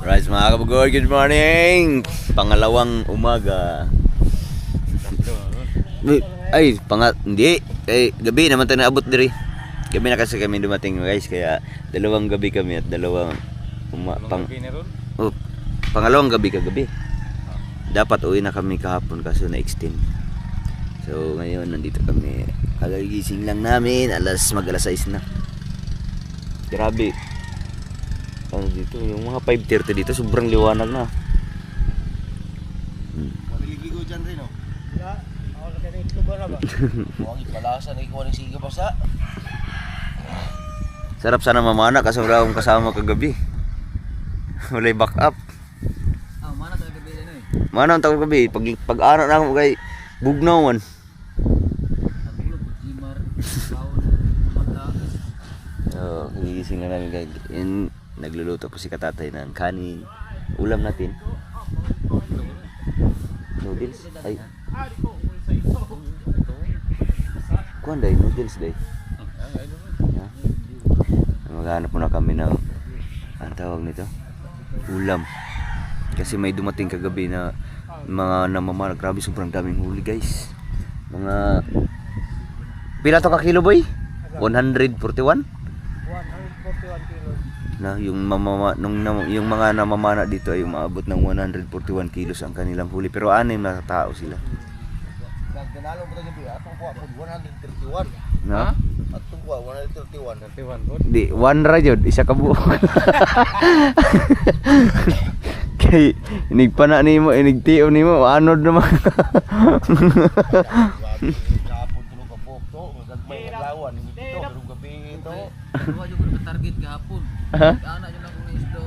Alright mga kabugor, good morning! Pangalawang umaga. Ay, hindi. Gabi naman tayo naabot diri. Gabi na kasi kami dumating guys, kaya dalawang gabi kami at dalawang pangalawang gabi kagabi. Dapat uwi na kami kahapon kaso na-extend. So ngayon nandito kami. Kagagising lang namin, alas 6 na. Grabe. Ano dito, yung mga 5:30 dito sobrang liwanag na. Maliligo dyan rin, no? Ya, ako na kayo itlo ba na ba? Huwag ipalasan, ikaw ng siga pa sa. Sarap sana mamana kasi wala akong kasama kagabi. Walay back up. Mana tayo gabi ano eh? Mana ang tagal kagabi, pag-anak na ako kay Bugnawan. Nagulog, Jimar, Paul, Mata. So, gigising na namin guys. Nagluluto po si katatay ng kanin. Ulam natin. Noodles. Ay. Kuan day, noodles day. Yeah. Maghanap muna kami ng ang tawag nito, ulam. Kasi may dumating kagabi na mga namamana. Grabe, sobrang daming huli guys. Mga pila to ka kilo boy? 141? 141 kilos. Na yung yung mga namamana dito ay umaabot ng 141 kilos ang kanilang huli, pero 6 na tao sila. Nagdanalo mo tayo gabi, atong kuha po 131. Na? Atong kuha 131. 31 po? Di, one ra jud, isa ka buok. Kay inigpana nimo, inigtiom nimo, anod naman. Gapon tulog ka po to, magagmay lawan dito, pero gabi ito. Duwa jud ko target gahapon. Ana jud ako ng isdo.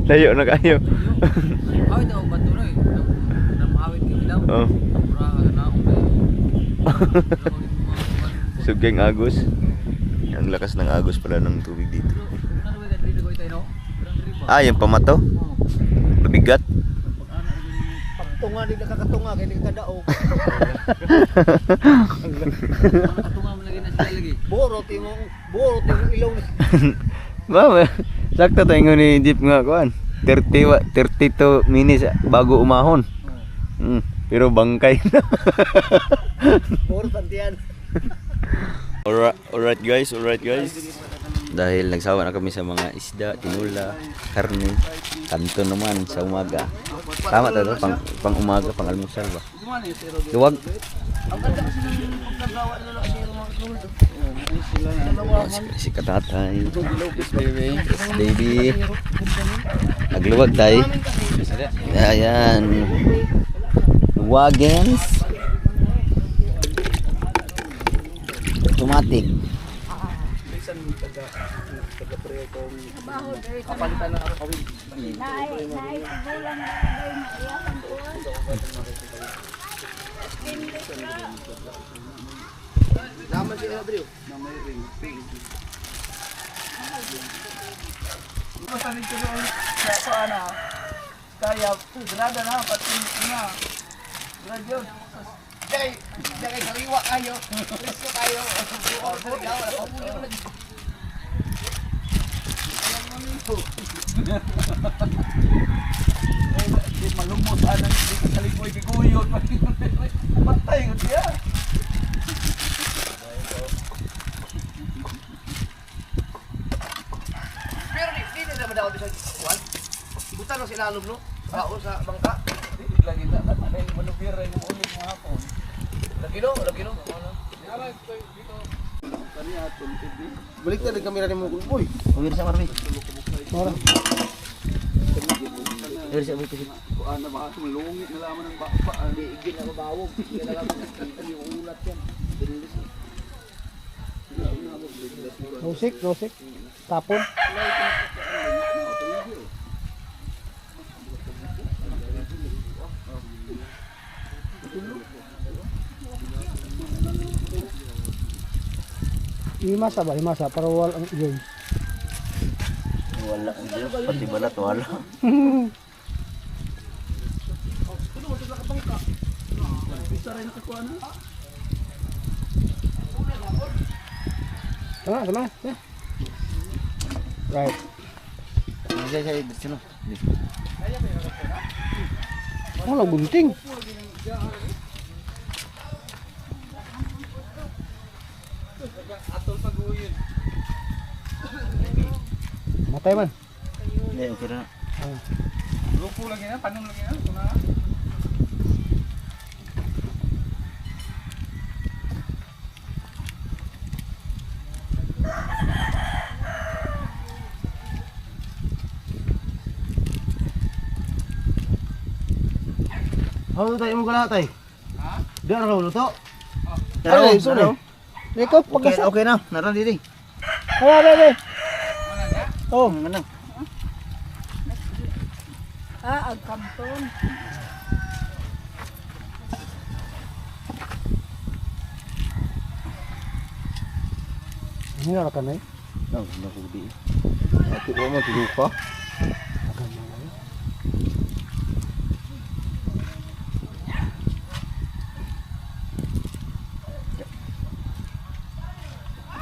Layo na kayo. Awit daw bato na eh. Namawit ka daw. Oh. Na ako. Sugeng agos. Ang lakas ng agos pala ng tubig dito. Ah, yung pamato. Mabigat. Tunga di nakakatunga kay di kadaog. Katunga mo lagi na sila lagi. Borot imong ilong. Mama, sakto tayo ni jeep nga kuan. 32 minutes bago umahon. Pero bangkay na. Borot antian. Alright guys. Dahil nagsawa na kami sa mga isda, tinula, karne, kanto naman sa umaga. Tama to, pang umaga, pang almusal ba? Luwag. Si katatay. Baby. Nagluwag tayo. Ayan. Luwagens. Automatic. Kapalitan na ako kawin. Naman si Adrio. Namay ring. Masanin ko sa ana. Kaya grada na pati na. Grado. Dagay kaliwa kayo. Presko kayo. Order daw ako muli mo lagi. Di malumot anang di kalikoy giguyod matay ko siya. Pero di na daw bisa kuan. Buta na sila alum no. Bao sa bangka. Di lagi na ay manubir ay mo ulit mo hapon. Lagi no. Dala dito. Kani atol TV. Balik na kamera ni mo boy. Pagir sa marmi. Ora. Dari sa buti. Kuan na baka sumulungit na laman ng baka. Di igin na mabawog. Kaya lang yung ulat yan. Rosik. Tapon. Himasa para wala ang yun. Wala, pati balat wala. Sama. Right. Saya di sini. Wala bunting. Matay man. Hindi, okay na. Lupo lagi na, panom lagi na. Ito na. Ano tayo mo gala tay? Ha? Di na raw luto. Ay, sorry. Ikaw pagkasa. Okay na. Naran dito. Ah, bebe. Mana na? Oh, Ano? Agkampon. ini ra kanay. No, nakudi. Ati mo man tulo ka.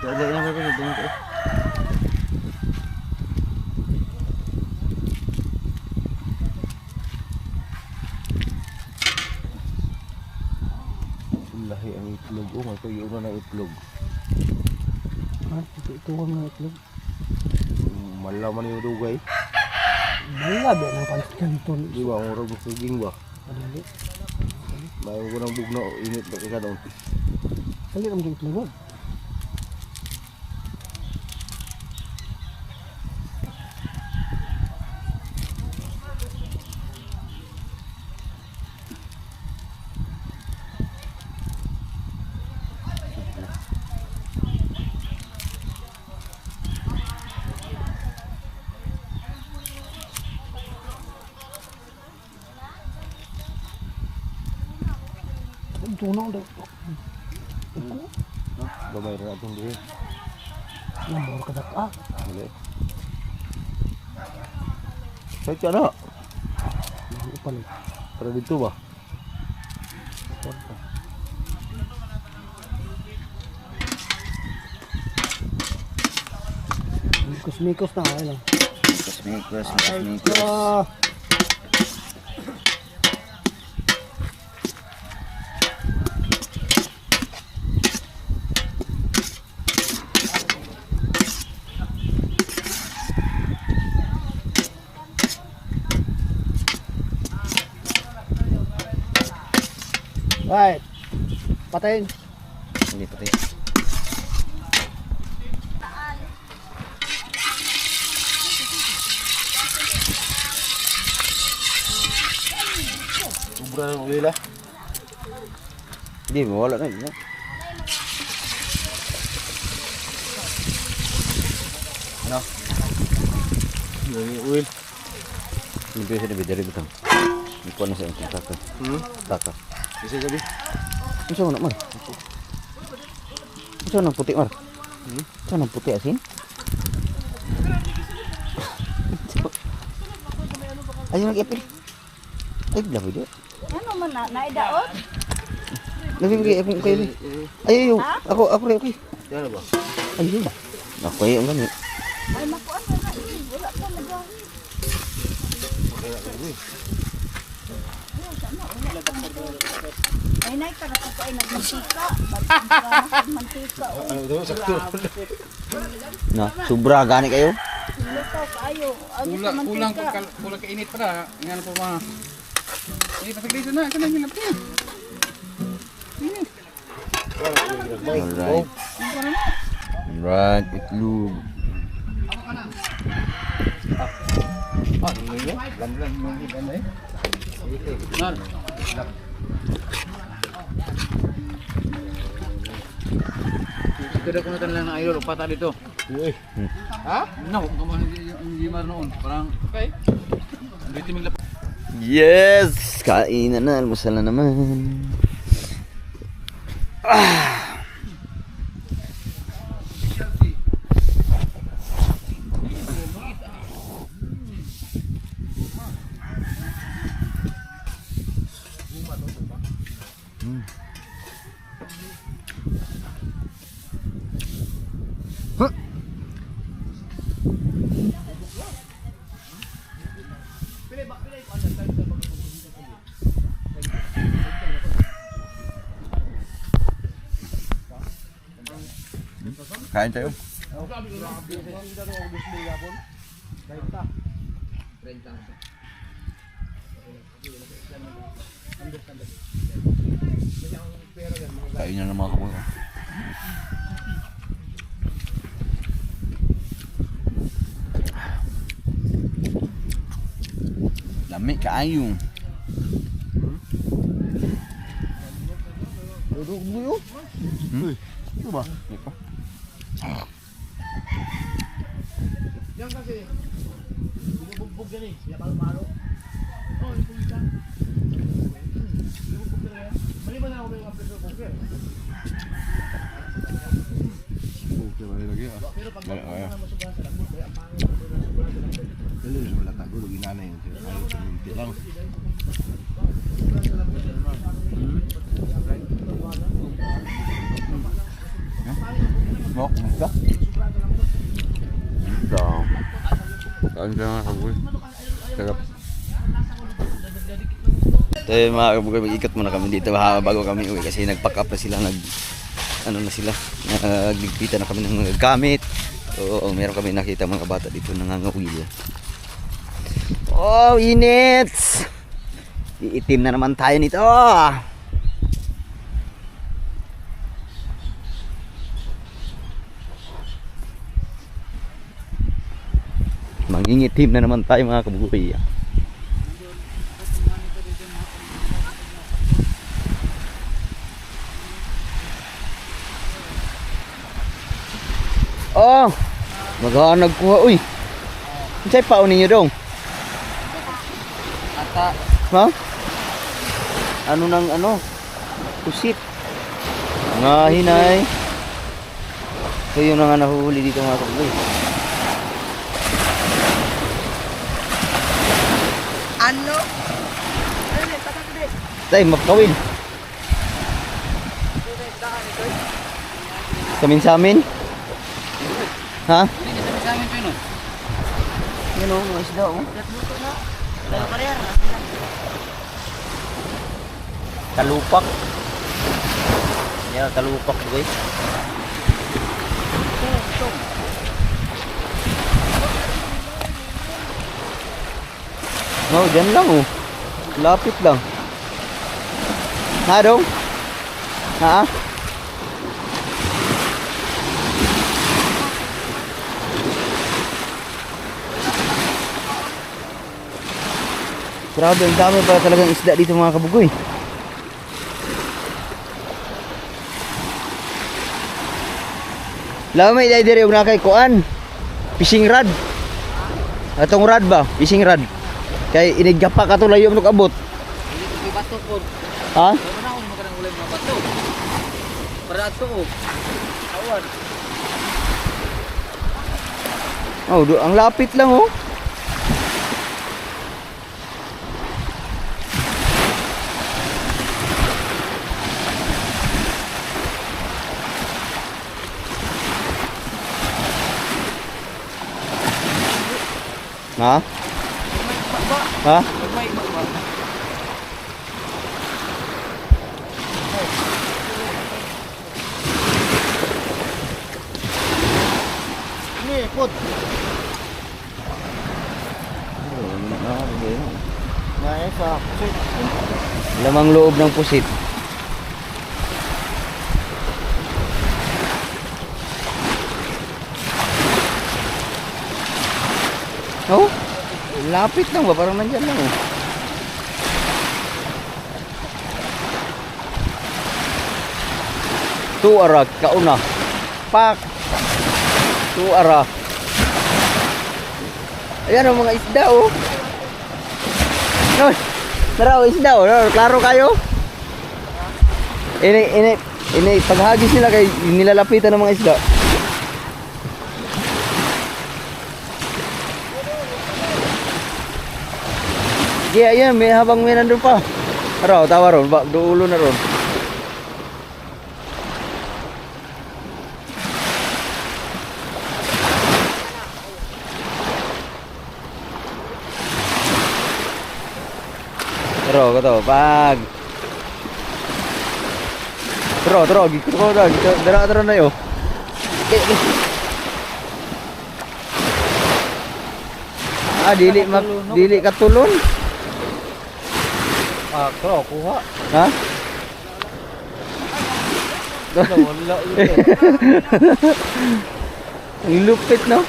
Ada yang apa itu? Lahi ang itlog. Oh, may tuyo na itlog. Ha? Ito ko mga itlog. Malaman yung dugay. Malabi ang kanton. Di ba? Ang urag ng suging ba? Adali. Bayo ko ng bugno. Init ba ka doon? Kali ang itlog. Tunaw daw. Gamay rin natin din. Namor ka dak ah. Mali. Say ka na. Upal. Para dito ba? Mikos na ay lang. Mikos. Ah. Right. Patayin. Hindi patay. Ubra ng ulila. Hindi, mawala na yun. Ano? Yung uil. Hindi ko siya nabidari butang. Hindi ko na sa yung taka. Taka. Isa gabi. Isa mo na, Mar. Isa mo ng puti, Mar. Isa ng puti asin. Ayaw nag-ipil. Ay, blabo dito. Ano man na? Naidaot? Nabibigay akong kayo. Ayaw, ako rin, okay. Yan ba? Ayaw. Ako yung ganit. Ay, makuan na na. Wala pa magahi. Ay, nay ka na ko ay nagmantika. Mantika. Ano ito? Sakto. Na, sobra gani kayo. Luto kayo. Agi sa mantika. Kulang ka init pa na. Nga po mga. Init pa dito na. Ito na yung natin. Init. Alright. Alright, itlog. Ah, ano yun? Lamlan mo yung iba na eh. Nan. Kada ko na lang ng idol, pata dito. Uy. Ha? No, kung yung Jimar noon, parang okay. Dito may lap. Yes! Kainan na, almusal na naman. Kain tayo. Kain na ng mga kabuyo. Lami kaayo. Duduk mo yun. Ito ba? Yan kasi, binubugbog yan eh, siya palo-palo. Oo, yung pulita. Binubugbog na yan. Maliban na ako may mga pressure cooker. Okay, balik lagi ah. Pero pag mga masubahan sa lambot, kaya ang pangit na sobrang sa lambot. Dali sa wala tago, lagi nanay yun. Ayaw sa minti lang. Bok, basta. Ito. Kain ka mga kabuyo. Sarap. Ito yung mga kabuyo, mag-ikot muna kami dito bago kami uwi kasi nag-pack up na sila, nagligpitan na kami ng mga gamit. So, meron kami nakita mga bata dito nangangawil. Oh, init! Iitim na naman tayo nito. Mangingitim na naman tayo mga kabugoy. Oh, maghanag kuha. Uy, saan paon ninyo dong? Ata. Ha? Ano nang ano? Pusit. Nga hinay. So yun na nga nahuhuli dito mga kabugoy. Ano? Tay, makawin. Samin. Ha? Yan o, mga isda o. Kalupak. Yan, kalupak guys. No, dyan lang oh. Lapit lang. Ha, dong? Ha? Grabe, ang dami pala talagang isda dito mga kabugoy. Lamay dahil diri na kay kuan. Fishing rod. Atong rod ba? Fishing rod. Kay inigapa ka to layo manok abot. May bato po. Ha? Ano na ako magandang ulay mga bato. Para ato o. Awan. Oh, ang lapit lang oh. Ha? Ha? May ba? Ini, put. Ngayon sa pusit. Lamang loob ng pusit. Oh, lapit lang ba? Parang nandyan lang oh. Tuara, kauna. Pak. Tuara. Ayan ang mga isda oh. No, tara isda oh. No, klaro kayo? Ini paghagis nila kay nilalapitan ng mga isda. Sige, ayan, may habang may nandun pa. Araw, tawa ron, duulo na ron. Tro ko to, pag. Tro, gito ko na, dara na yo. Dili katulon. Tro, kuha. Ha? Wala Ang lupit no.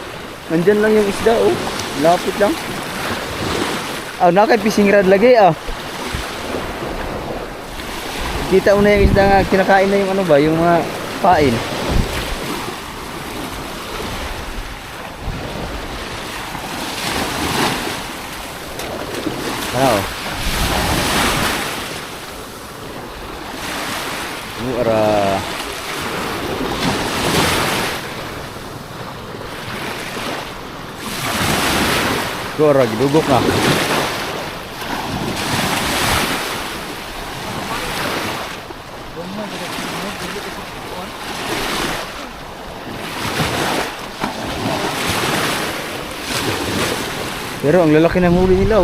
Nandyan lang yung isda oh. Lapit lang. Nakay fishing rod lagi Kita mo na yung isda nga kinakain na yung ano ba, yung mga pain. Ano? Mura. Gora, gidugok na. Pero ang lalaki ng huli nila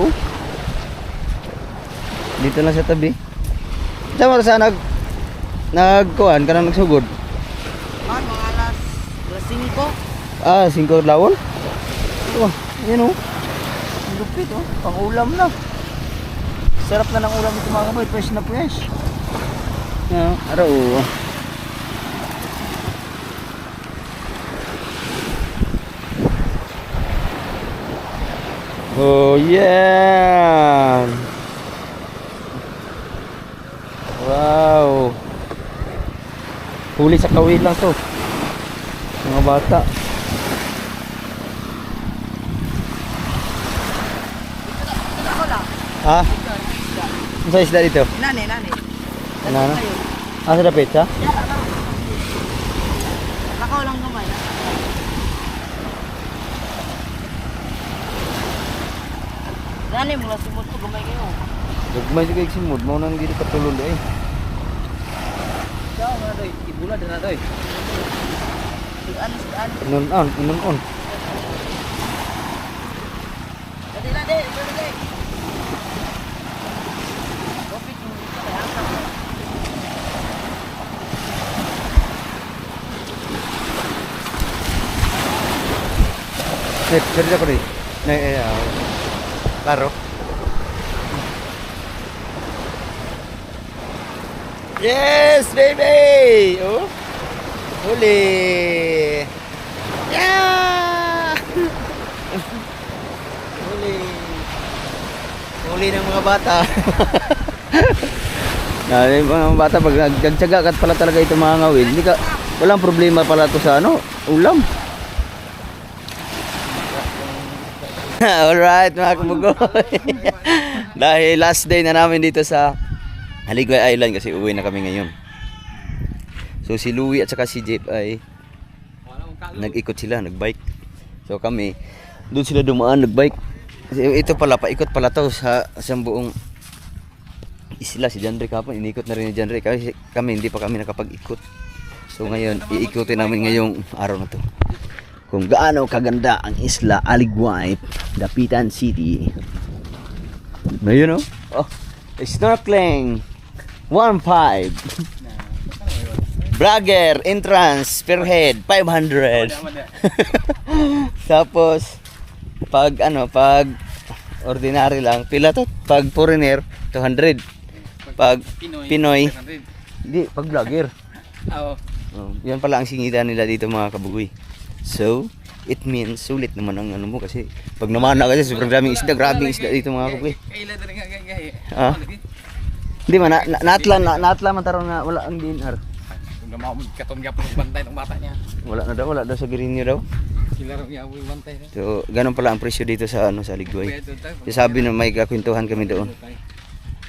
Dito lang sa tabi. Sama sa nagkuhan ka na nagsugod. Mga alas 5. 5 lawon. Yan ang lupit pang ulam na. Sarap na ng ulam ito mga kaboy, fresh na fresh. Araw Oh yeah. Wow. Huli sa kawil lang to. Mga bata. Ha? Ano sa isda dito? Nani. Ano? Sa dapit ha? Nakaw lang gamay. Nani mo simot ko gamay kayo. Gagmay juga simod, mau nang diri katulon deh. Ciao na doy, ibula na doy. Sudan. Inon. Lade. Cerita ko rin. Klaro. Yes, baby! Huli! Yeah! Huli ng mga bata. Yung mga bata pag nagtyaga kat pala talaga ito mga ngawil. Walang problema pala to sa ulam. Alright mga kamugoy. Dahil last day na namin dito sa Haligway Island kasi uwi na kami ngayon. So si Louie at saka si Jeep ay nag-ikot sila, nag-bike. So kami, doon sila dumaan, nag-bike. Ito pala, paikot pala to sa buong isla. Si Janre kapon, inikot na rin ni Janre. Kasi kami, hindi pa kami nakapag-ikot. So ngayon, iikutin namin ngayong araw na to. Kung gaano kaganda ang isla Haligway, Dapitan City. Ngayon snorkeling 1.5 Bragger entrance per head 500. Tapos pag ordinary lang pila to, pag foreigner 200, pag Pinoy hindi, pag vlogger yan pala ang singitan nila dito mga kabugoy. So it means sulit naman ang mo kasi pag namana kasi sobrang daming isda, grabing isda dito mga kabugoy. Hindi man natla man taron na wala ang dinar. Kung mo katon gyapon bantay ng bata niya. Wala daw sa Girinyo daw. Sila ro iya bantay. So ganun pala ang presyo dito sa sa Haligway. So, sabi na may kakwentuhan kami doon.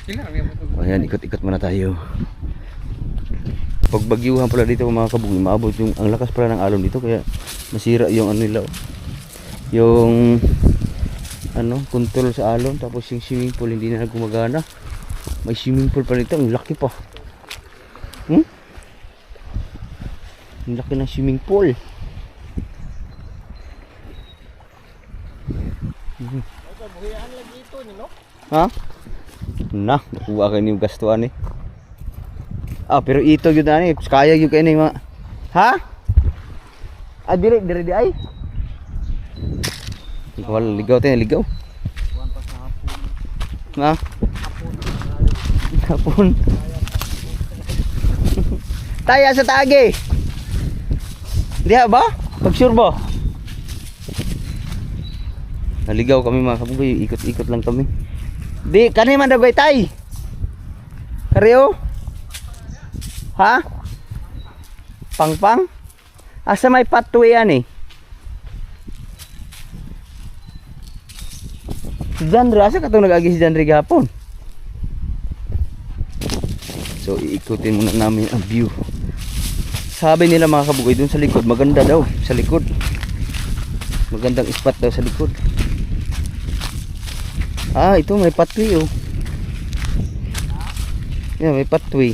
Sila ro iya. Ayan, ikot-ikot muna tayo. Pag bagyuhan pala dito mga kabugoy, maabot yung ang lakas pala ng alon dito kaya masira yung nila. Yung control sa alon, tapos yung swimming pool hindi na gumagana. May swimming pool pa nito, ang laki pa. Ang laki ng swimming pool. Ha? Na, nakuha kayo yung gastuan eh. Ah, pero ito yun na eh. Kaya yun kayo na yung mga... Ha? Ah, dili di ay. Wala, ligaw tayo, ligaw. Ha? Hapon. Taya sa taagi. Diha ba? Pag-sure ba? Naligaw kami mga kabugoy, ikot-ikot lang kami. Di, kanay man dagay tay. Kareo? Ha? Pang-pang? Asa may pathway yan eh. Si Jandre, asa ka itong nag-agi si Jandre gahapon? So, iikutin muna namin ang view. Sabi nila mga kabugoy, dun sa likod, maganda daw sa likod. Magandang spot daw sa likod. Ah, ito may pathway oh. Yan, may pathway.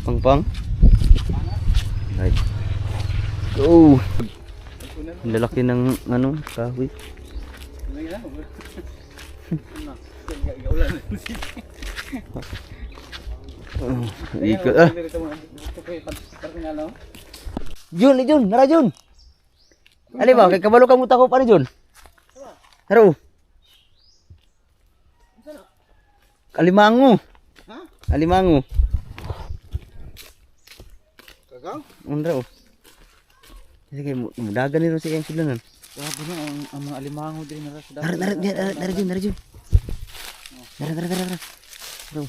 Pang-pang? Right. Go! Ang lalaki ng ano, kahoy. Ikot ah. Jun, Jun, nara Jun. Ali ba, kay kabalo kang utak ko pa ni Jun. Haro. Alimango. Ha? Alimango. Kagaw? Undra. Sige, mudagan ni ron si kang silanan. Grabe na ang mga alimango din na sa Nara Jun, nara Jun. Nara. Haro.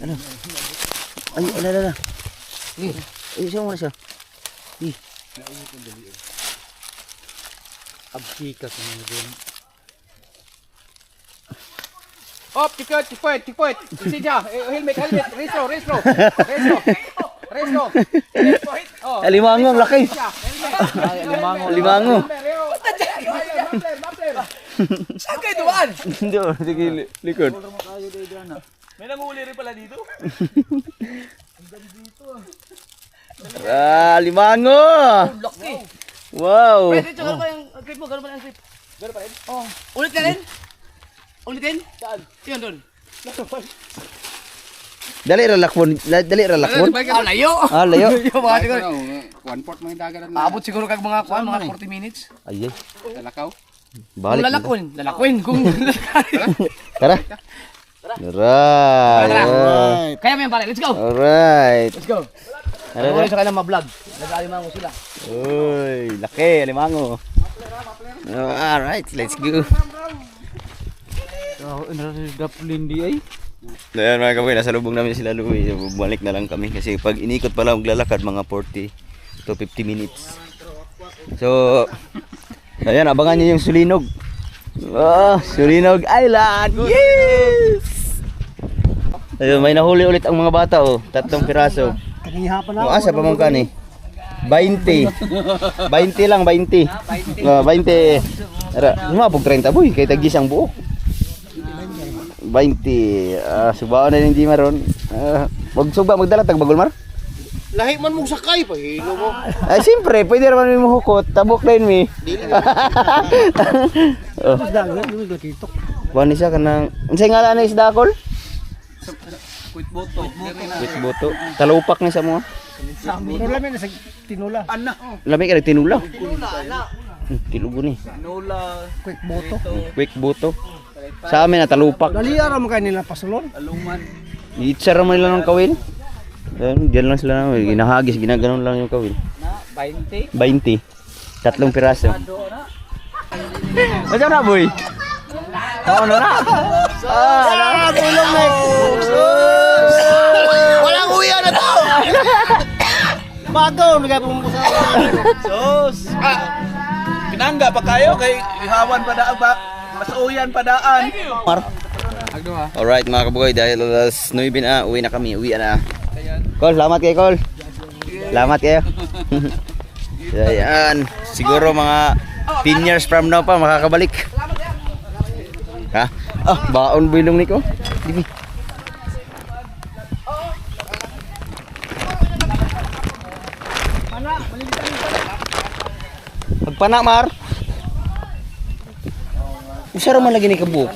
Ano? Ay, ala. Eh, siya muna siya. absika sa mga din. Op, tikpoit. Isi dia. Helmet. Restro. Oh. Alimango ang laki. Alimango. Saan kayo dumaan? Hindi, sige likod. May nanguhuli rin pala dito. Ah, alimango. Laki. Wow. Pwede, gano'n pa yung grip mo? Gano'n pa yung grip? Gano'n pa rin? Oo. Ulit ka rin? Ulitin? Saan? Yun, doon. Dali ra lakbon. Ah, layo. Ah, layo. Mga siguro. 1/4 mga dagat na. Aabot siguro kag mga 40 minutes. Ay. Talakaw. Balik. Lalakwin. Kung Tara. Alright. Kaya mo yan pare. Let's go. Alright. Let's go. Tara. Ano sa kanilang ma-vlog? Nag-alimango sila. Uy, laki alimango. Alright, let's go. Daplindi ay. Ayan mga kaboy, nasa lubong namin sila Louie. Bumalik na lang kami kasi pag inikot pala maglalakad mga 40 to 50 minutes. So, ayan, abangan nyo yung Sulinog. Oh, Sulinog Island! Yes! Ayun, may nahuli ulit ang mga bata oh. 3 piraso. Oh, asa pa mong kan eh? 20. 20 lang, 20. 20. Ara, lumabog 30 boy, kay tagis ang buok. 20. Subaw na yung Jima ron. Wag suba magdala tag Bagol Mar. Lahi man mong sakay pa hilo mo. Ay siyempre, pwede naman mo hukot, tabok din mi. Oh. Wani siya kanang unsay ngalan ni isda kol? Quit boto. Wit boto. Talupak ni sa mo. Tinula man sa tinula. Ana. Lami ka tinula. Tilugo ni. Tinula. Quick boto. Quick boto. Sa amin na talupak. Dali ara mo kanila pasulon. Aluman. Iitsara mo nila ng kawil. Diyan lang sila namin. Ginahagis, ginaganon lang yung kawil. Na 20. 20. 3 piraso. Macam na boy? Ano na? Tulong na. Walang uya na to. Bago nagay pumusa. Sos. Pinangga pa kayo kay ihawan pa daan ba? Masuyan pa daan. Alright mga kabugoy, dahil alas 9 na, uwi na kami, uwi na. Col, salamat kayo Col. Salamat kayo. Ayan, siguro mga 10 years from now pa makakabalik. Ha? Ah, baon bilong ni ko. Dibi. Pagpana, Mar. Usara man lagi ni kabuk.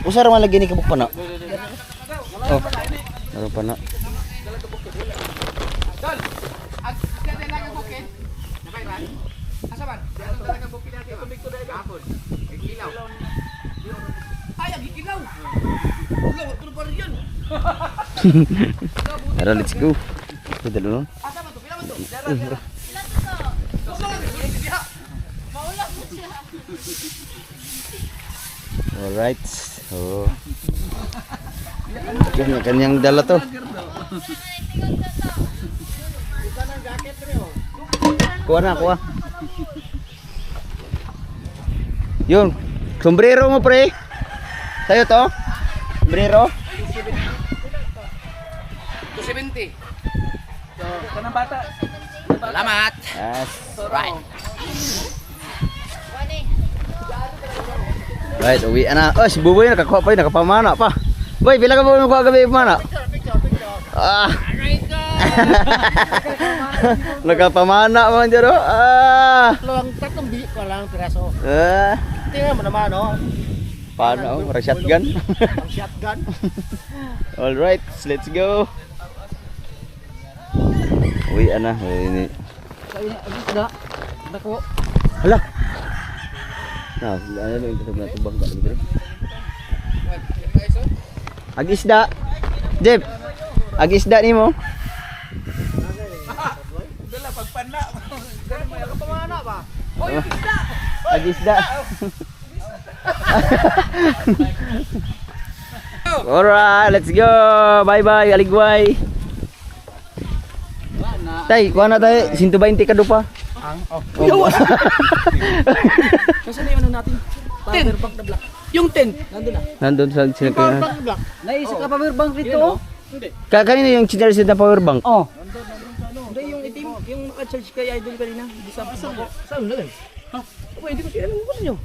Usara man lagi ni kabuk pana. Oh. Ano pana? Tol, ag dali lang ang bukid. Nabayran. Asa man? Dali lang ang bukid natin. Tubig ko dai gapon. Gigilaw. Ay, gigilaw. Ulo, tulo pa rin yun. Tara, let's go. Ito dalo nun. Asa man to? Pila man to? Dara. Alright. So. Kanyang dala to. Kuha na, kuha. Yun. Sombrero mo, pre. Sa'yo to? Sombrero? 270. So, kanang bata. Salamat. Yes. Right. Right, uwi na. Oh, si Buboy nakakuha pa yun, nakapamana pa. Boy, pila ka ba nakuha gabi pamana? Ah. Nakapamana man dyan, oh. Ah. Tatlong bi ko lang piraso. Ah. Tingnan mo naman, oh. Paano, oh? Marang shotgun. Ang shotgun. Alright, let's go. Uwi na. Ini. Isda. Dako. Hala. Nah, ano yung kasab na tubang ba dito? Agisda. Jeb. Agisda nimo. Dala pagpana. Dala may pamana ba? Oy, isda. Agisda. Alright, let's go. Bye-bye, Aligway. Tay, kuha na tayo. 120 ka pa. Oh. Kasi yung ano natin? Power bank na black. Yung 10, nandun na. Nandun sa Power sinagkaya. bank na black. Naisip ka power bank dito? Hindi. Kanina yung chineris na power bank. Oh. Hindi yung itim, yung naka-charge kay Idol kanina. Di sa bako. Saan na lang? Ha? Ako, hindi ko siya alam kung nyo.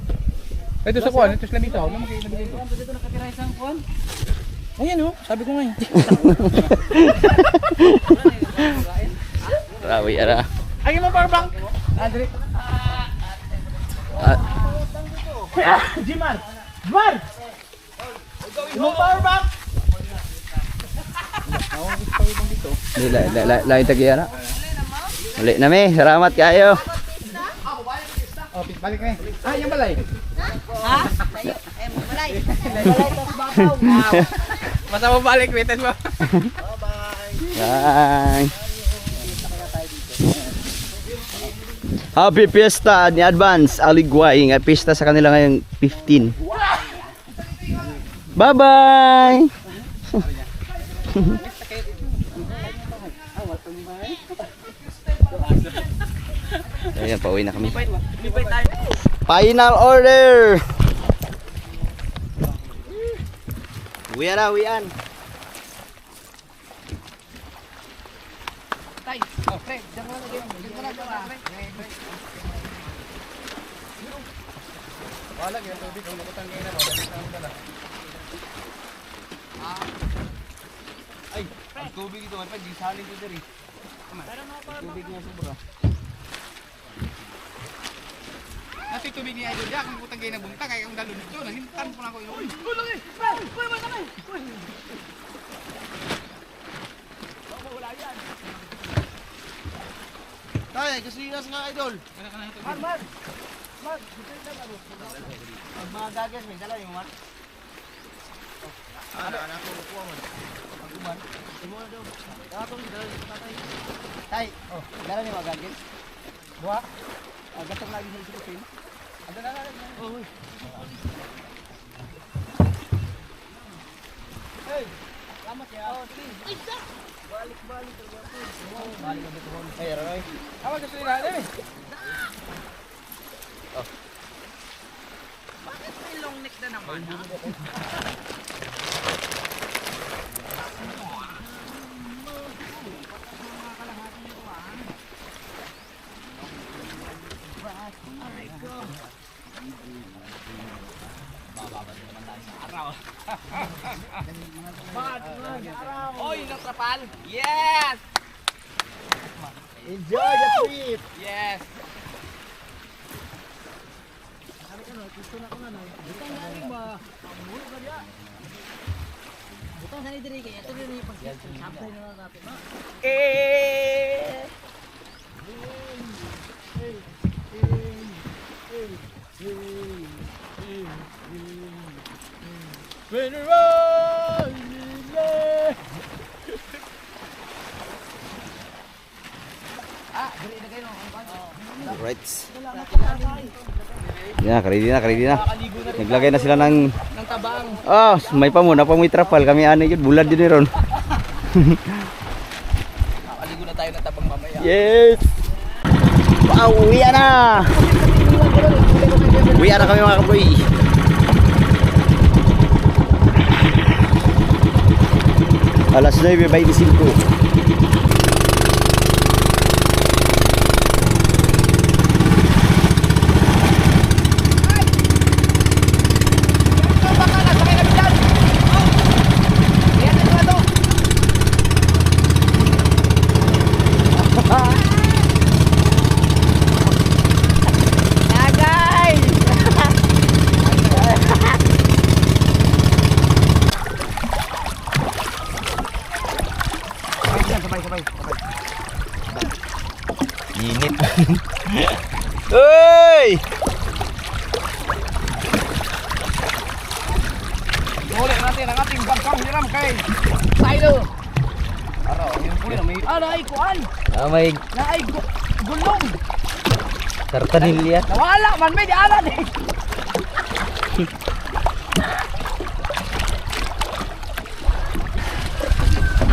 Ito sa kuan, ito sa lamitaw. Ano magkailan dito? Dito nakatira isang kuan. Ayan oh, sabi ko nga eh. Rawi ara. Ay mo power bank. Andre. Jimar. Jimar. Yung power bank. Lain tagi ara. Balik na me, salamat kayo. Oh, balik na. Ah, yung balay. Ha? Eh, malay. Masa mo balik, waitin mo. Bye. Happy Fiesta ni Advance Aligway. Nga pista sa kanila ngayong 15. Bye-bye. Ayan, pauwi na kami. Final order. Uwian na, uwian. Tay, oh, pre, diyan ka lang lagi. Diyan ka lang, pre. Wala, yung tubig, kung nakutangin na, ay, ang tubig ito, pa, di salin ito diri. Tubig niya sobra. Nasi tubig ni Idol dia, kung nakutangin na bunta, kaya kung dalun ito, nahintan po na ako. Uy, lagi! Uy, matangay! Tay, kasi ngas nga Idol. Mar. Ang mga gagas may dala yung Mar. Ano ko kuha mo. Pag-uman. Imo na daw. Dato ni dala tatay. Tay, dala ni mga gagas. Buha. Gatong lagi sa sipin. Ada na. Oh. Hey, salamat ya. Oh, sige. Balik. Balik na. Ay, aray. Awa gusto nila, eh. Bakit may long neck na naman? Oy, natrapal. Yes! Enjoy the trip. Yes! Alright. Yan, ready na. Naglagay na sila ng tabang. ah, may pamuna pa mo trapal kami ano yun, bulad din ron. Nakaligo na tayo ng tabang mamaya. Yes. Wow, uwi na. Uwi na kami mga kaboy. Alas 9:25. Init. Hey! Muli natin ang ating bangkang hiram kay Silo. Araw, yung puli na may... Naay kuan! May Naay gulong! tartanilya. Nawala man may di alam eh!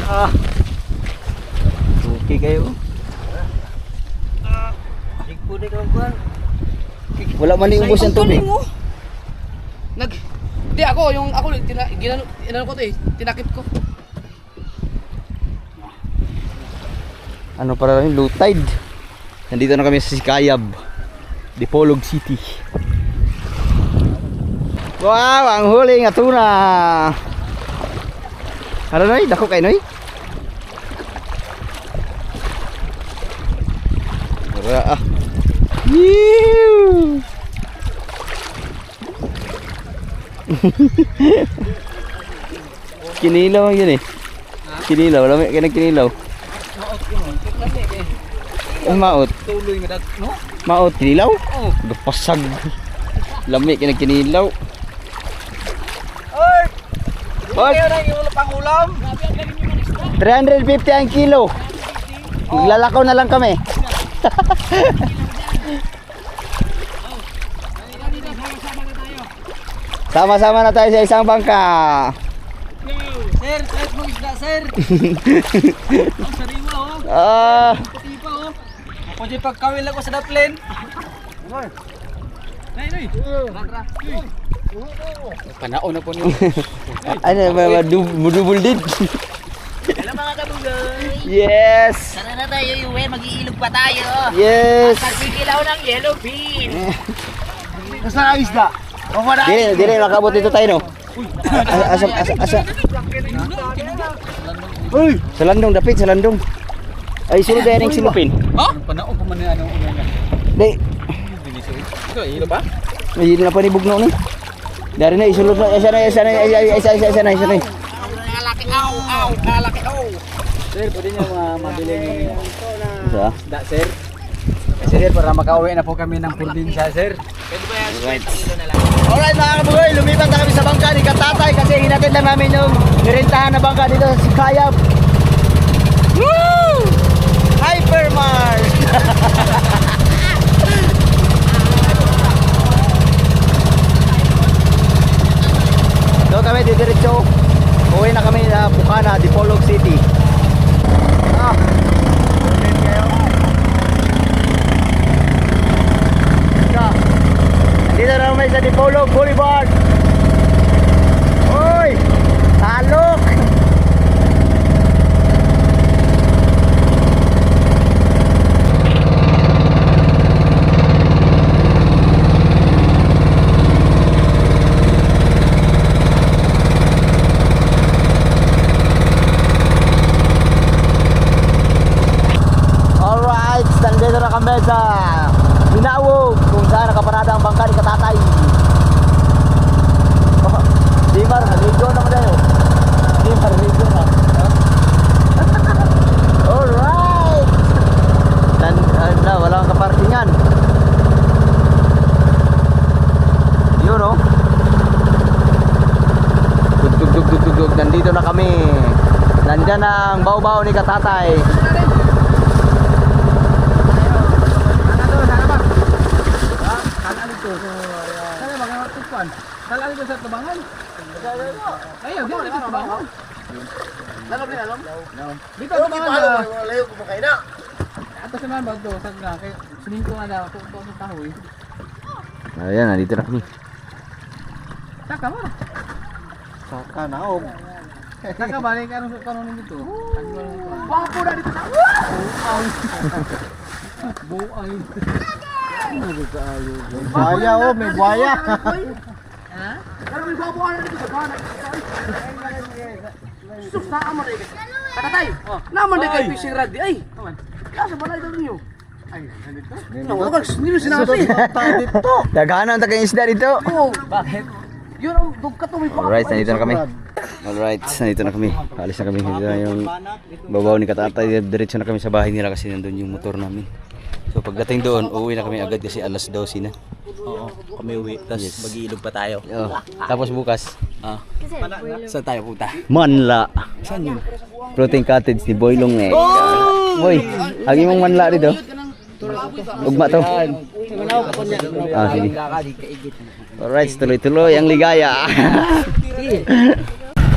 Ah. Okay kayo. Wala man ni ubos ang tubig. Di ako, yung ako, ginano ko to eh, tinakip ko. Ano para rin, low tide. Nandito na kami sa Sikayab, Dipolog City. Wow, ang huling nga tuna. Ano noy? Dako kay noy? Tara ah. Yew! Kinilaw yun eh. Kinilaw, lami ka kinilaw. Ang maot. Tuloy nga no? Maot kinilaw? Oo. Gapasag. Lami ka kinilaw. Oy! Oy! Kaya na yung pangulam. 350 ang kilo. Maglalakaw na lang kami. Sama-sama na tayo sa isang bangka. Sir, try mo isda, sir. Ang sariwa oh. Ah, Puti pa oh. Pwede pagkawin lang ko sa daplin. Nay, nay. Tara. Panao na po niyo. ano ba double din? Hello mga kabugay. Yes. Tara na tayo, Uwe. Mag-iilog pa tayo. Yes. Nagsikilaw ng yellow bean. Nasa isda. Dire makabot dito tayo no. Asa. Uy! Sa landong dapit, sa landong. Ay sulod na yung silupin. Ha? Panao pa man ano una. Di, Ito, ilo ba? may na pa ni bugno ni. Dari na isulod na isa na. Nalaki aw, nalaki aw. Sir, pwede niyo mabili niyo. Isa. Da, sir. Kasi sir, para makauwi na po kami ng probinsya, sir. Pwede ba yan? Right. Alright mga kabugoy, lumipat na kami sa bangka ni Katatay kasi hinatid lang namin yung nirentahan na bangka dito sa Sikayab. Woo! Hypermart! So kami didiretso, uwi na kami na Bukana, Dipolog City. Ah, ulit kayo. Dito na naman sa Dipolog Boulevard. Oy! Talok! Alright, nandito na kami sa Binawog kung saan nakaparada ang bangka ni Katatay. Dug. Nandito na kami. Nandyan ang baw-baw ni Katatay. Dito ano ba? Layo ko makain na. Atas naman ba ito? Sag nga, kaya sininto nga daw ito sa kahoy. Ayan, nandito na kami. Saka mo. Saka naog. Saka balik ano kanon dito. Wapo na dito. Buang. Buaya oh, may buaya. Ha? Pero may wapo na dito sa bana. Sus na amo dai. Katatay. Naman dai kay fishing rod di ay. Naman. Kasa balay daw niyo. Ay, nandito. No, wag nilo sinabi. Dito. Daghanan ta kay isda dito. Oh, bakit? Yun ang dugka to may Alright, nandito na kami. Alright, nandito na kami. Alis na kami. Dito na yung babaw ni Katatay. Diretso na kami sa bahay nila kasi nandun yung motor namin. So pagdating doon, uuwi na kami agad kasi alas 12 na. Oo, kami uwi. Tapos mag-iilog pa tayo. Oh. Tapos bukas, Saan tayo punta? Manla. Saan yun? Protein cottage ni Boylong eh. Boy, agi mong manla dito. Ugma to. Ah, sige. Alright, tuloy-tuloy ang ligaya.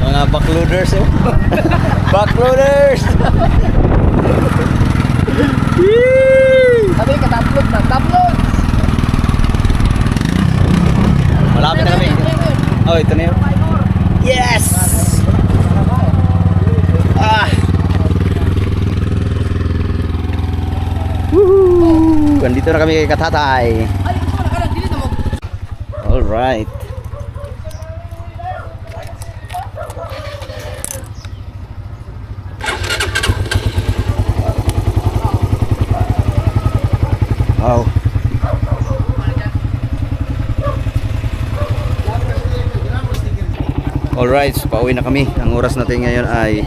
Mga backloaders eh. Backloaders! Sabi ka upload na, upload. Malapit na kami. Oh, ito na yun. Yes! Ah! Woohoo! Andito na kami kay Katatay. Ay, gusto ko na kanan dili na mo. Alright. Wow. Alright, so pauwi na kami. Ang oras natin ngayon ay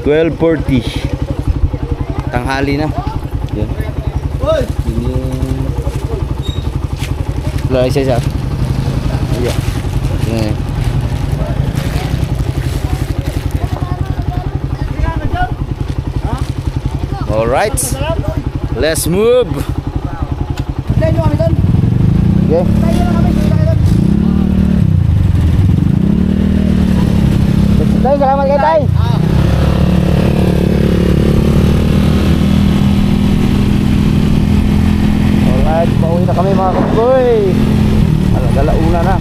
12:40. Tanghali na. Yan. Ini. Wala isa. Iya. Yeah. Alright. Let's move. Dahil nyo kami doon. Okay. Dahil na kami, dahil doon. Tay, salamat kay Tay. Alright, pauwi na kami mga kaboy. Alauna na.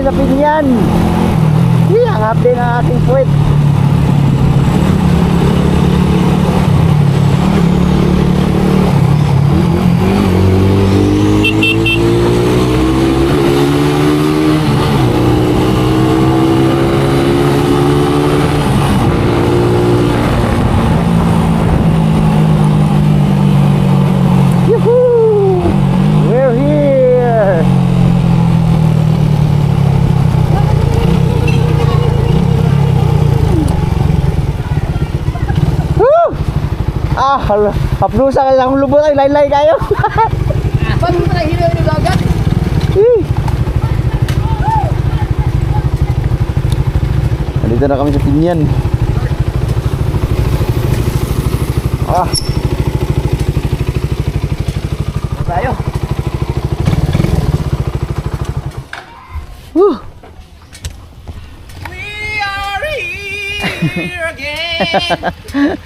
Sa pinyan. Ang din ang aking puwet. Yoo-hoo! We're here! Haplusa ka lang lubot ay laylay kayo. Pag mo na hilo yung dagat. Nandito na kami sa Pinyan. Ah. Tayo. Woo. We are here again.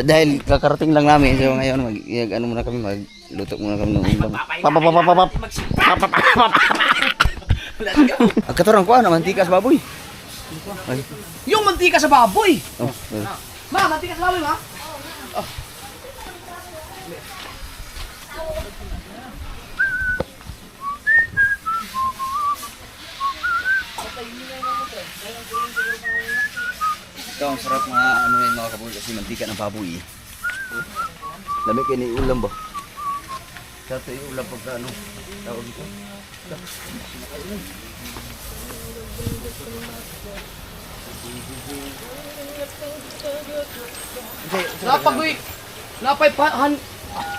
Dahil kakarating lang namin, so ngayon ano muna kami, magluto muna kami ng ulam. Ang katorang ko ano, mantika sa baboy. Yung mantika sa baboy. Oh, Ma, mantika sa baboy, ma. ito ang sarap mga ano yung mga kabulo kasi mantika ng baboy. Lamig kayo ni ulam ba? Sarap yung ulam pagka ano, tawag ito. Napay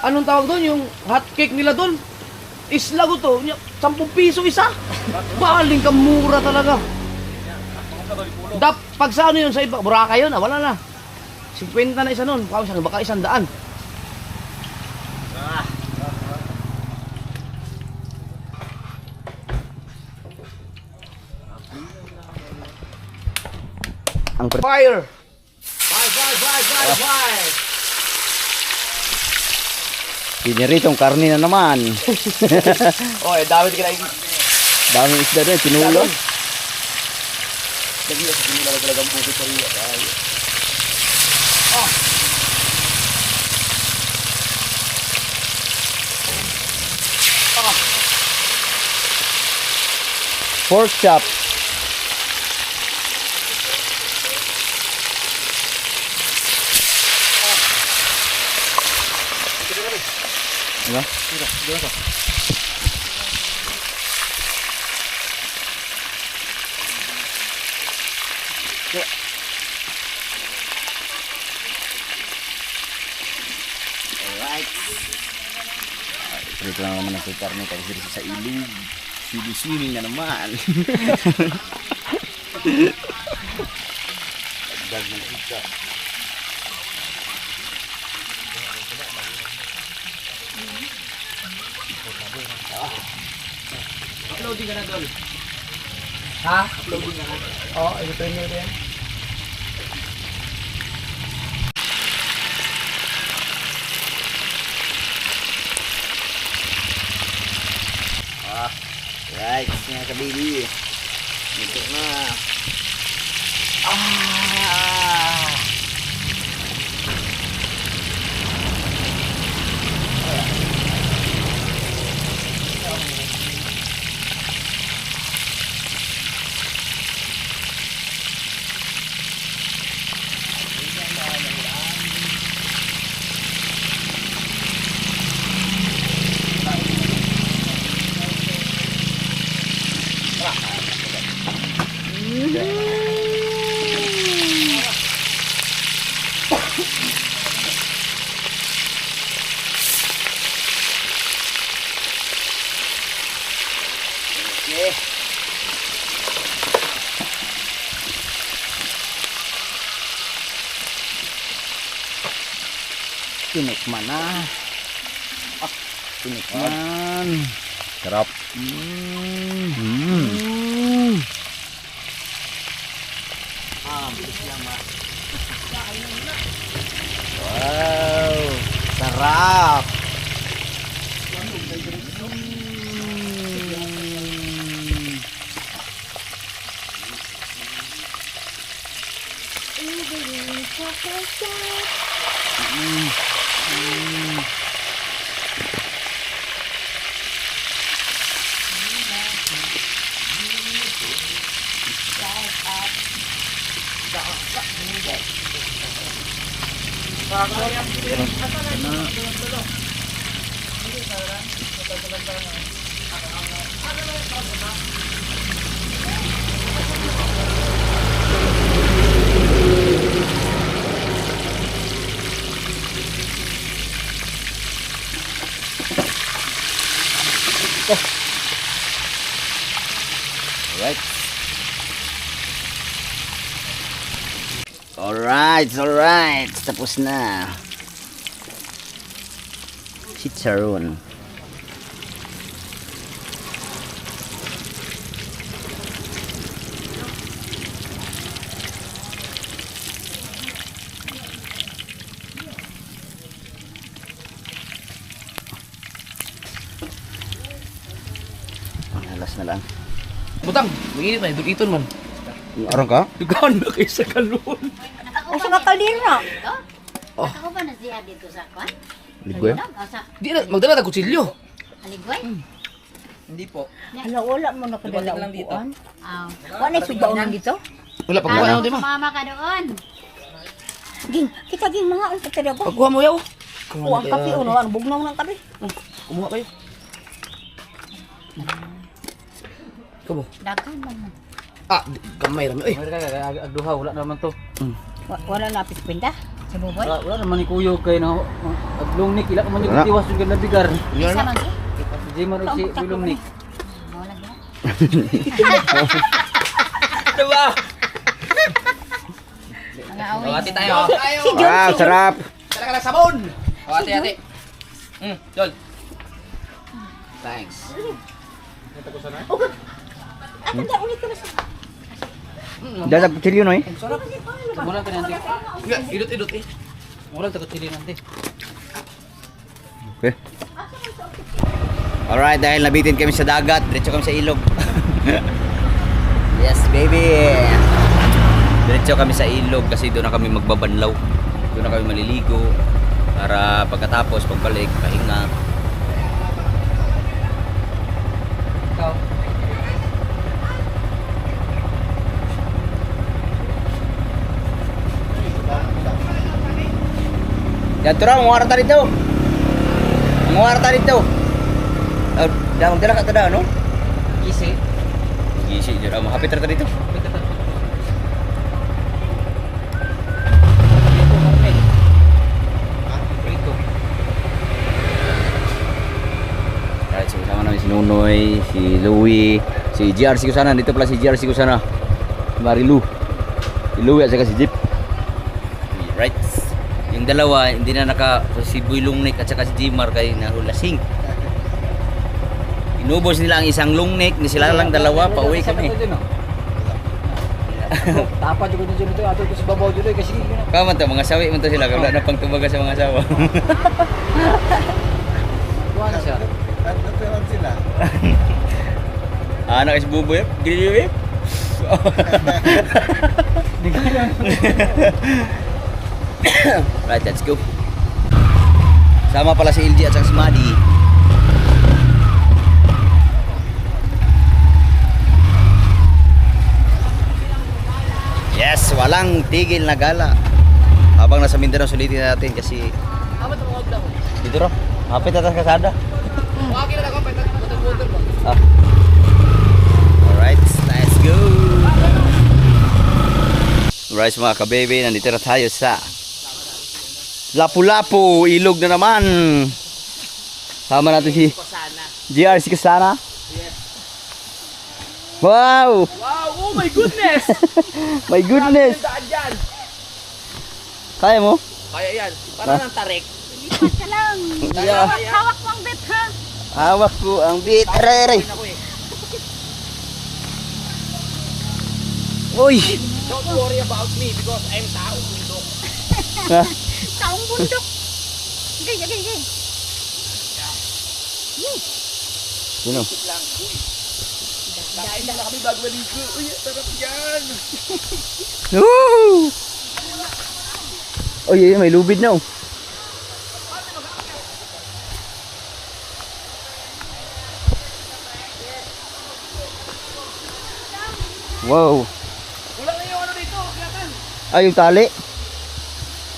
anong tawag doon, yung hot cake nila doon. Isla ko to, 10 piso isa. Baling ka mura talaga. Pag sa ano yun sa iba, Boracay yun, wala na. 50 na isa nun, baka 100. Ang Fire! Fire! piniritong karne na naman. Oh, dami kinain. Daming isda doon, pinulo. Lagi sa pinila talagang buko sa riya. Pork chop. Diba? Alright. Ito lang naman ang karne kasi dito sa ilog. Swimming na naman. Dag ng isa. Uploading ka na doon. Ha? Uploading ka na. Oo, i-return nyo din. Right, mga kabili. Ito na. Tinikman na. Tinikman. Sarap. Wow. Sarap. Alright. Tapos na. Chicharon. Alas na lang. Butang, mainit na, dugiton man. Arang ka? Dugan na kayo sa kalon. O sa makalira. Ako ba na siya dito sa kwan? Ligoy? Sa Di na, magdala na kutsilyo. Aligway? Hindi po. Ano, wala mo na kadala lang dito. upuan. Aw. Wala subaw na dito. Wala, pagkuha na, di ba? Mama ka doon. Ging, kita ging mga ang katira ko. Pagkuha mo yaw. O ang kape, ano, ang bugnaw ng kape. Kumuha kayo. Kamo. Daghan man. Ah, gamay rami. Uy, Agduha, wala naman to. Wala na apis pinda. Sa buboy? Wala naman ni Kuyo kay na aglungnik. Ila ka man yung tiwas yung ganda bigar. yun Isa na. man siya? Si Jimar o si Bulungnik. Wala na. Diba? Mga away. Ati tayo. Wow, sarap. Tala ka ng sabon. O, ate. Jol. Thanks. Dada kutsilyo no eh. Mula ka nanti. Nga, idot eh. Mula ka kutsili nanti. Okay. Alright, dahil nabitin kami sa dagat, diretso kami sa ilog. Yes, baby. Diretso kami sa ilog kasi doon na kami magbabanlaw. Doon na kami maliligo para pagkatapos pagbalik pahinga. Ikaw. Yan tura, manguwarta dito. Manguwarta dito. Dah magdala ka tada, no? Isi. Gisi, jura mahapit ra dito. Right, so kasama namin si Nunoy, si Louie, si GRC ko sana. Dito pala si GRC ko sana. Marilu. Si Louie at saka si Jeep. Right. Yung dalawa, hindi na si Boy Lungnik at saka si Jimar kay nahulasing. Inubos nila ang isang lungnik, ni sila lang dalawa, pauwi kami. Tapa juga dito dito ato ko sa babaw dito kasi Kaman to, mga sawi man to sila, wala na pang tumaga sa mga asawa. kuha na siya. Anak is buboy, gili Right, let's go. Sama pala si LG at saka si Madi. Yes, walang tigil na gala. Habang nasa Mindanao, sulitin natin kasi Amat ang mga daw. dito ro, hapit atas kasada. Wagi na ako, pwede water ba? Ah. Alright, let's go. Alright mga kabebe, nandito na tayo sa Lapu-Lapu, ilog na naman. Sama natin si GRC Kasana. Wow! Wow, oh my goodness! My goodness! Daan dyan! Kaya mo? Kaya yan, para ng tarik. Lipat ka lang. Yeah. Hawak mo ang bet ha. Hawak ko ang bit. Aray, aray. Uy! Don't worry about me because I'm tao bundok. Ha? Taong bundok. Gay. Sino? Kain na kami bago maligo. Uy, sarap yan! Woo! Oh, yeah, may lubid na oh. Wow. Wala na yung ano dito, kiyatan. Ay, yung tali.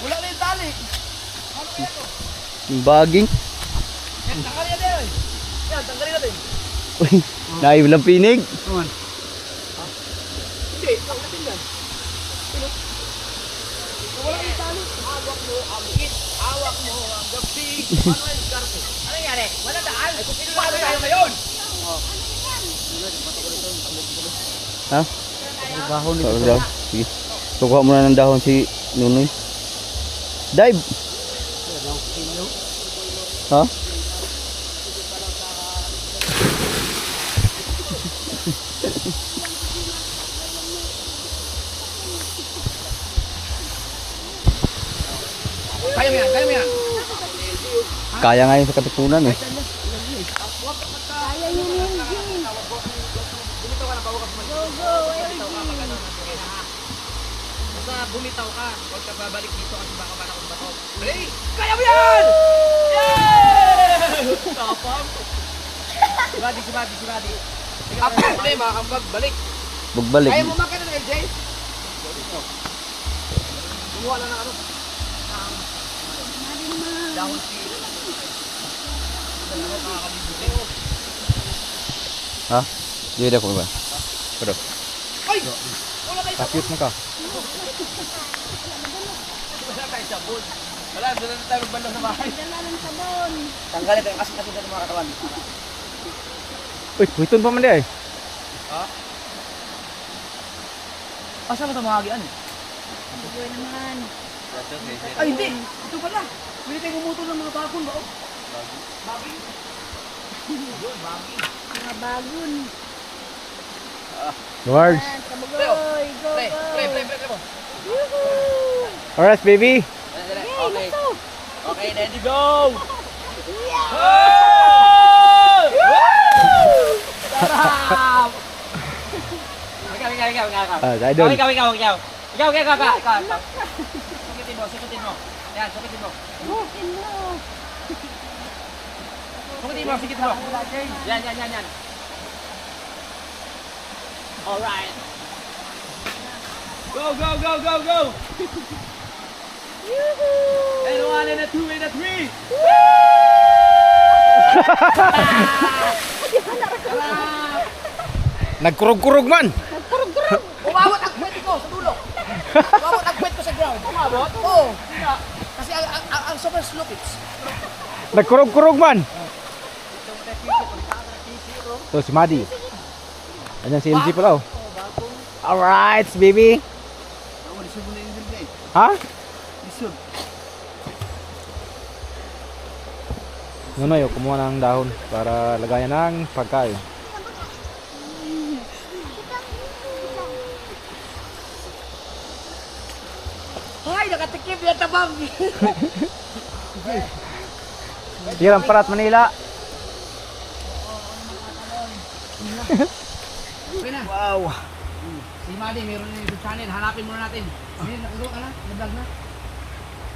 Wala na yung tali. Yung baging. Yan, tanggalin natin. Yan, tanggalin natin. Uy, naiwalang pinig. Hindi, tanggalin yan. Sino? Wala na yung tali. Hawak mo ang hit. Hawak mo ang gabi. Ano yung diskarte? Ano nangyari? Wala daan. Ay, kung paano tayo ngayon? Ha? Dahon Sa dahon. Sige. Kukuha muna ng dahon si Nunoy. Dive! Ha? Kaya mo yan, kaya mo yan. Kaya nga yun sa katipunan eh. Kaya yun yung Jay. Go, go, Ergie. Basta bumitaw ka, huwag ka babalik dito kasi baka malakong bato. Ready? Kaya mo yan! Yeah! Tapang. Si Buddy. Ang problema, ang pagbalik. Magbalik. Kaya mo makita ng LJ? Kumuha lang ng ano? Dahon si... Ha? Di ada ko ba? Pero Ay! Wala tayo Takip mo ka. Wala tayo sabon. Wala, doon na tayo magbalo sa bahay. Dala ng sabon. Tanggalin tayo kasi ng mga katawan. Uy, huiton pa man di ay. Asa mo sa mga agian? Enjoy naman. Ay, hindi! Ito pala! Pwede tayo gumutol ng mga bakon ba? Oh? Baging? Mga bagon. Lord. Yan, kabugoy. Go, Pre go. mo. Woohoo! Alright, baby. Okay. Okay, ready, go! Sarap! Ikaw. Ah, idol. Ikaw. Sukutin mo. Yan, sukutin mo. Bukin mo. Sukutin mo. Yan. Alright. Go! Yoo-hoo! And 1 and a 2 and a 3! Nagkurog-kurog man. Umabot ang kwet ko sa dulo. Umabot ang kwet ko sa ground. Umabot? Oo. Kasi ang super slow pitch. Nagkurog-kurog man. So si Madi. Ayan si MG pala oh. Alright, baby. Ha? Nunoy, kumuha ng dahon para lagayan ng pagkain. Ay, nakatikip yan tabang. Yan ang Parat Manila. Okay na. Wow. Si Madi, meron na yung channel. Hanapin muna natin. May nag-vlog na? Nag-vlog na?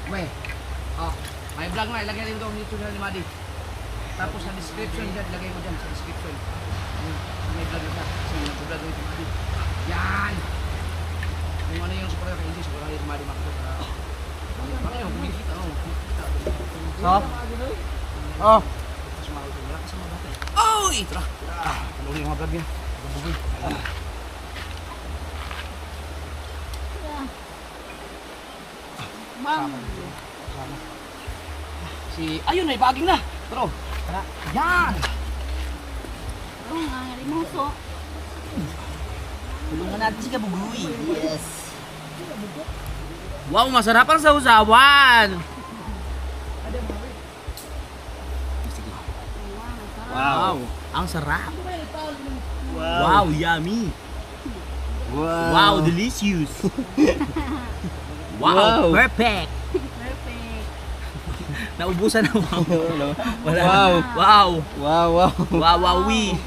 May. Oh, may vlog na. Ilagay natin ito ang YouTube channel ni Madi. Tapos sa description dyan, ilagay mo dyan sa description. May vlog na siya. Kasi nag-vlog na ito Madi. Yan! Kung ano yung super kakainin, super kakainin si Madi makikita. Ano yung kumikita? So? Oh. Oh! Itra! Paluhin yung mga vlog yan. Ma'am. Si... Ayun, may baging na! Pero, yan! Ang limuso. Tulungan natin si Kabugoy. Yes. Wow, masarap ang sausawan. Wow, ang sarap. Wow, yummy. Wow, delicious. Wow, perfect. Perfect. Naubusan na wow. Wala. Wow. Wow. Wow. Wowie.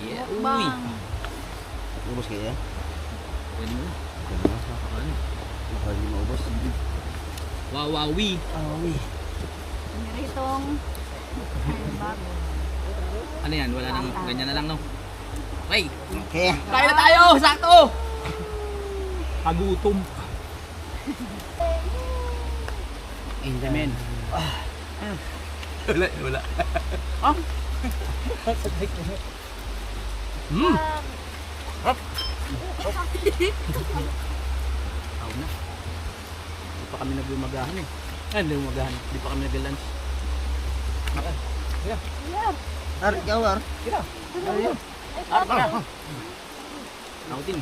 Yeah, uwi. Bang. Ubus kaya? Pwede mo. Mahal mo ubus. Wowie. Meritong. Bago. Ano yan? Wala nang ganyan na lang, no? Okay. Okay. Kaya na tayo! Sakto! Pagutom. Amen. Wala. Ah? Harap. Tawag na. Hindi pa kami nagumagahan eh. Ay, hindi umagahan. Hindi pa kami nag-lunch. Ar, ikaw ar. Nautin.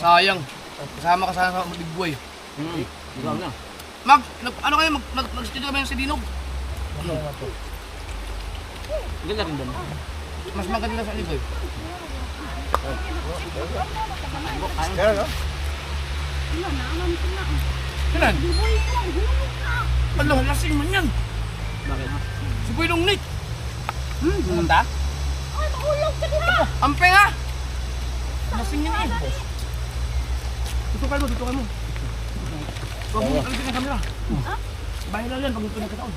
Sayang. Kasama ka sana sa magbigboy. Ikaw na. Ano kayo, nag-studio kami sa Dinog. Ganda rin doon. Mas maganda sa Aligoy. Kailan? Ano, lasing man yan. Bakit? Si Boy Long Nick. Pumunta? Ay, mahulog ka dito. Ampe nga. Lasing yan eh. Tutukan mo, tutukan mo. Huwag mo kalitin ang kamera. Bahay lang yan, pag ito nagkataon.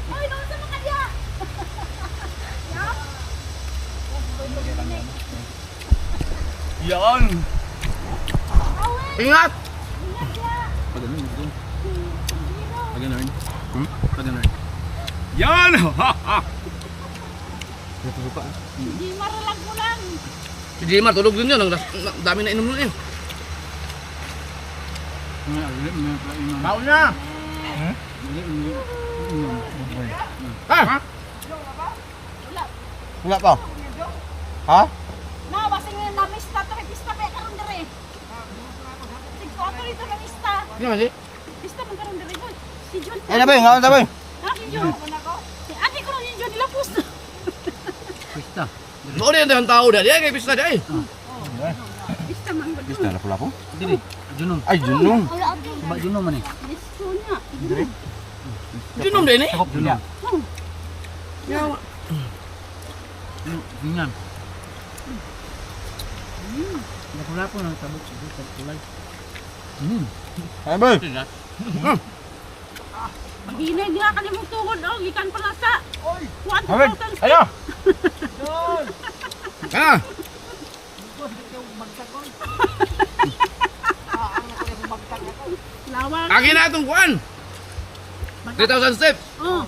Ay, naman sa mga kanya. Yan. Ingat! Pag ganun, doon. Pag ganun. Pag ganun. Yan! Hindi maralag mo lang. Si Jima, tulog din yun. Ang dami na inom nun eh. Baon na! Ha? Wala pa. Ha? Na, basing nga na-mista to. Pista pa karon dire. Sigso ako dito na mista. Hindi naman si? Pista man karon dire boy. Si John. Eh, naboy, ngayon naboy. Ha, si John. Si ate ko ni John nilapos. Pista. Doon yan ang tao dahil. Yan kay pista dahil. Pista man ba? Gusto na pula po. Dili. Junong. Ay, junong. Wala ate. Ba junong man eh. Listo na. Junom din eh. Sakop junong. Yawa. Ganyan. Nakula po ng tabok sa kulay. Naboy. Hinay nga kalimong tungod oh, gikan pala sa. Naboy. 1,000. Ayo. Ha? Lawag. Akin na itong kuwan. 3,000 steps. Oh.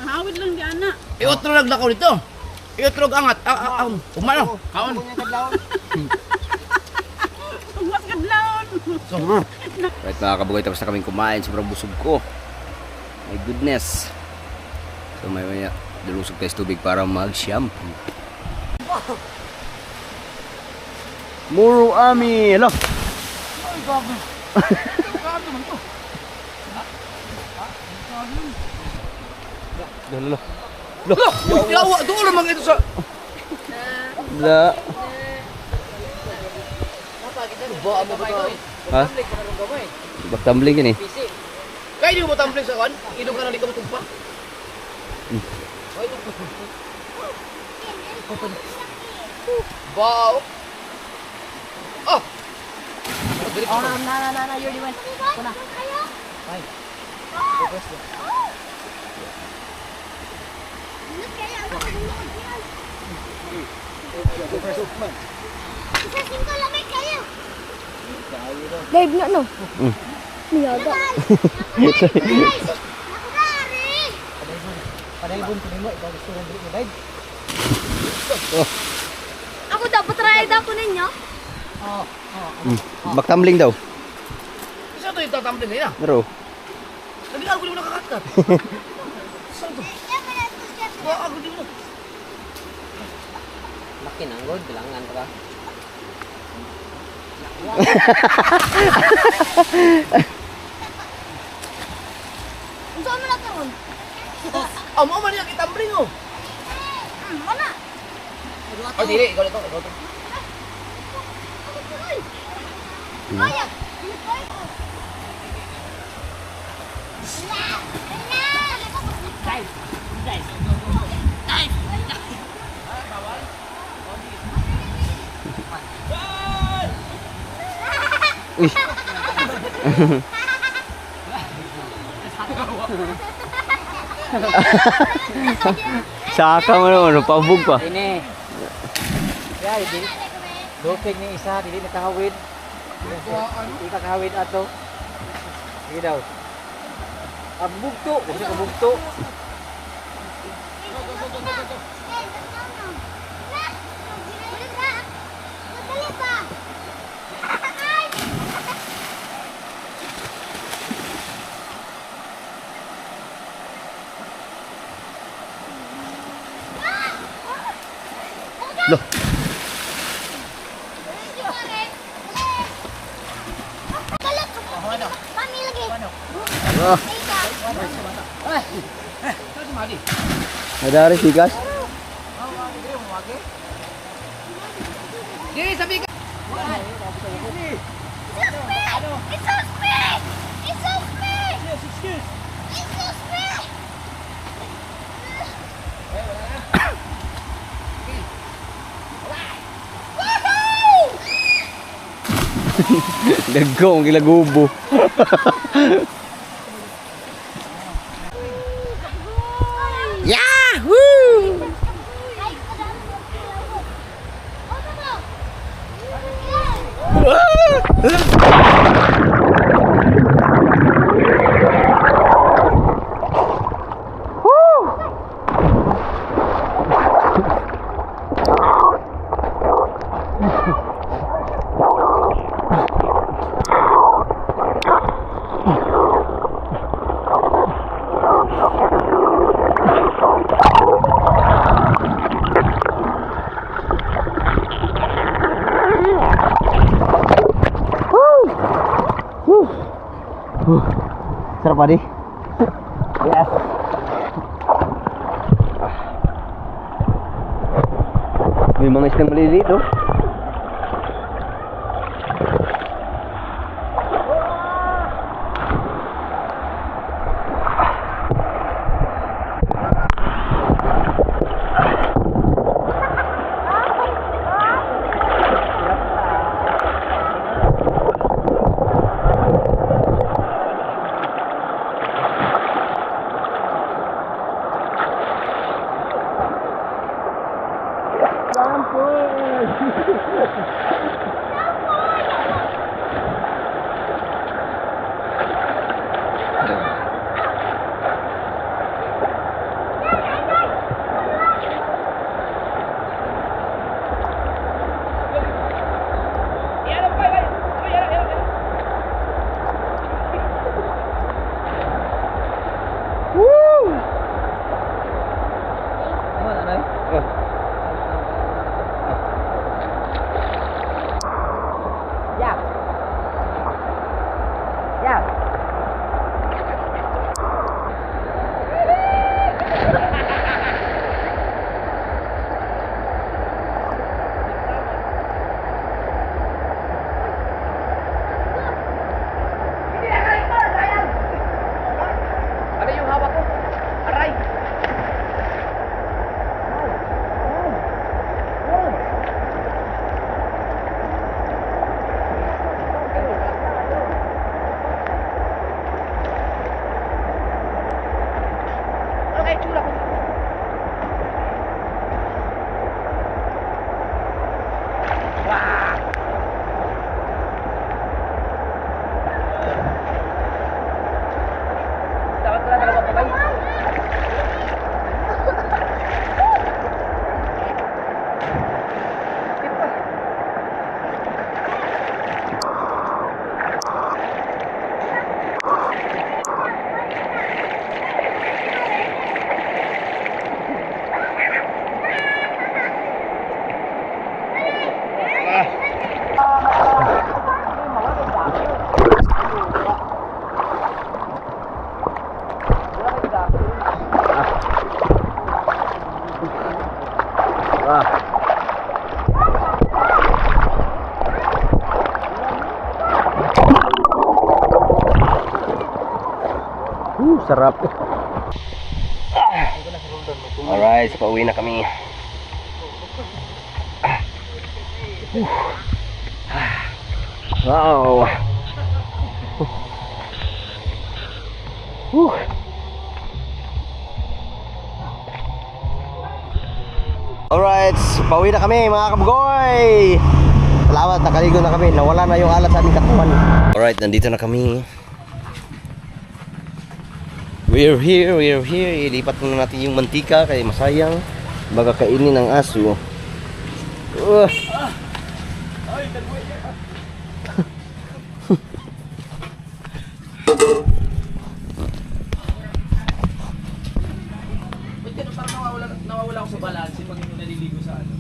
Mahawid lang di ana. Iotro lang lakaw dito. Iotro angat. Umano. Kaon. Tuwas kadlawon. Right mga kabugay, tapos na kaming kumain. Sobrang busog ko. My goodness. So may dalusog tayo sa tubig para mag-shampoo. Muro Ami! Hello! Lalo. Yawa. Doon naman ito sa... La. Ha? Baktumbling kan eh. Kaya di mo ba tumbling sa kuwan? Idong ka na di ka matugpa? Wow! Oh! Dave na no. Miyaga. Ako dapat ride ako ninyo. Baktumbling daw. Isa ito yung tatumbling ngayon ah. Pero, Lagi ako di mo nakakakat. Saan ito? Ako di mo. Laki ng gold, bilangan pa ka. Unsa man na karon? Amo man yung itambling oh. Wala. Oh, dili. Ikaw ito. Ikaw ito. Kaya. uy. Saka mo naman, pabog pa. Ini. Ya, di. Doping ni isa, dili nakahawid. Di nakahawid ato. Sige daw. Ang bugto, kasi ka bugto. Ada sikas. Diri sabi ka. It's so big! It's so big! It's so big! Dagkong gilagubo. Yahoo! Ay, kadami mo. Ano mo? Sarap pa di? Yes. May mga isang maliliit oh. Ano yung hawak ko? Aray! Ano kaya tsura ko? Dapat pala nakapapabay. Sarap. Alright, pauwi na kami. Wow. Alright, pauwi na kami mga kabugoy. Salamat, nakaligo na kami. Nawala na yung alat sa aming katawan. Alright, nandito na kami. We're here. Ilipat muna natin yung mantika kaya masayang. Baga kainin ng aso. Nawawala ako sa balance pag hindi naliligo sa ano.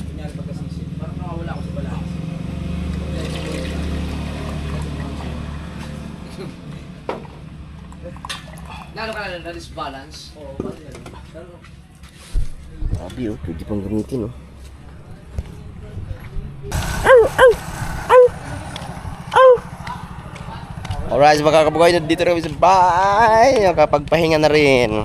Kunyari pagkasisi. Parang nawawala ako sa balance. Nag-ano ka na disbalance? Oo, bakit? Sabi oh, pwede pang gamitin oh. Alright, mga kabugay, dito rin sa bahay. Nakapagpahinga na rin.